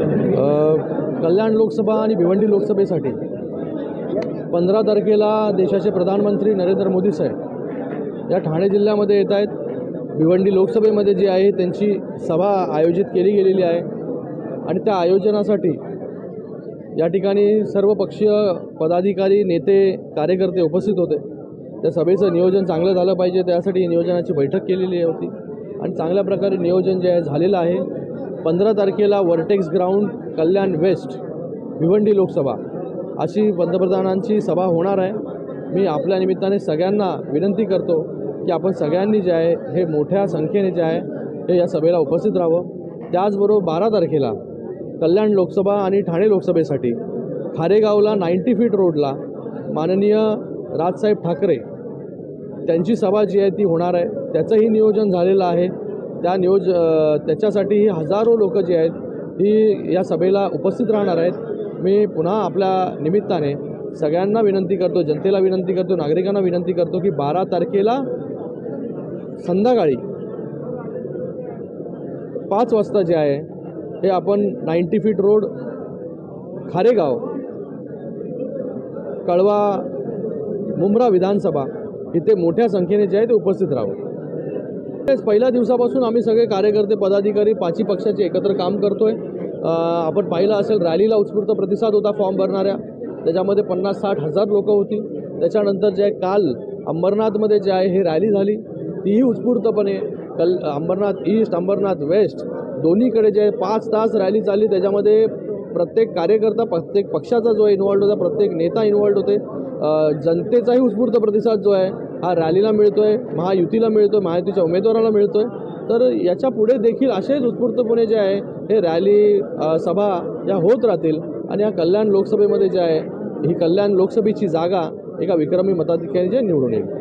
कल्याण लोकसभा आणि भिवंडी लोकसभेसाठी 15 तारखेला देशाचे प्रधानमंत्री नरेंद्र मोदी साहेब या ठाणे जिल्ह्यामध्ये येत आहेत। भिवंडी लोकसभेमध्ये जी आहे त्यांची सभा आयोजित केली गेलेली आहे आणि त्या आयोजनासाठी या ठिकाणी सर्व पक्षीय पदाधिकारी, नेते, कार्यकर्ते उपस्थित होते। त्या सभेचं नियोजन चांगलं झालं पाहिजे त्यासाठी नियोजनाची बैठक केलेली होती आणि चांगल्या प्रकारे नियोजन जे आहे झालेलं आहे। 15 तारखेला वर्टेक्स ग्राउंड, कल्याण वेस्ट, भिवंडी लोकसभा अशी पंतप्रधानांची सभा होणार आहे। मी आपल्या निमित्ताने सगळ्यांना विनंती करतो की आपण सगळ्यांनी जे आहे हे मोठ्या संख्येने जे आहे हे या सभेला उपस्थित राहावं। त्याचबरोबर 12 तारखेला कल्याण लोकसभा आणि ठाणे लोकसभेसाठी खारेगावला 90 फीट रोडला माननीय राजसाहेब ठाकरे त्यांची सभा जी आहे ती होणार आहे। त्याचंही नियोजन झालेलं आहे। त्याच्यासाठी हजारो लोक जे आहेत ही या सभेला उपस्थित राहणार आहेत। मी पुन्हा आपल्या निमित्ताने सगळ्यांना विनंती करतो, जनतेला विनंती करतो, नागरिकांना विनंती करतो की 12 तारखेला संध्याकाळी 5 वाजता जे आहे हे आपण 90 फीट रोड, खारेगाव, कळवा, मुंब्रा विधानसभा इथे मोठ्या संख्येने जे आहे ते उपस्थित राहावं। पहिल्या दिवसापासून आम्ही सगळे कार्यकर्ते, पदाधिकारी 5 पक्षाचे एकत्र काम करतोय। आपण पाहिलं असेल रॅलीला उत्स्फूर्त प्रतिसाद होता फॉर्म भरणाऱ्या, त्याच्यामध्ये 50-60 हजार लोक होती। त्याच्यानंतर जे काल अंबरनाथमध्ये जे आहे हे रॅली झाली तीही उत्स्फूर्तपणे अंबरनाथ ईस्ट, अंबरनाथ वेस्ट दोन्हीकडे जे 5 तास रॅली चालली। त्याच्यामध्ये प्रत्येक कार्यकर्ता, प्रत्येक पक्षाचा जो इन्वॉल्ड होता, प्रत्येक नेता इन्वॉल्ड होते। जनतेचाही उत्स्फूर्त प्रतिसाद जो आहे हा रॅलीला मिळतोय, महायुतीला मिळतोय, महायुतीच्या उमेदवाराला मिळतोय। तर याच्या पुढे देखील असेच उत्स्फूर्तपणे जे आहे हे रॅली, सभा या होत राहतील आणि या कल्याण लोकसभेमध्ये जे आहे ही कल्याण लोकसभेची जागा एका विक्रमी मताधिक्याने निवडून येईल।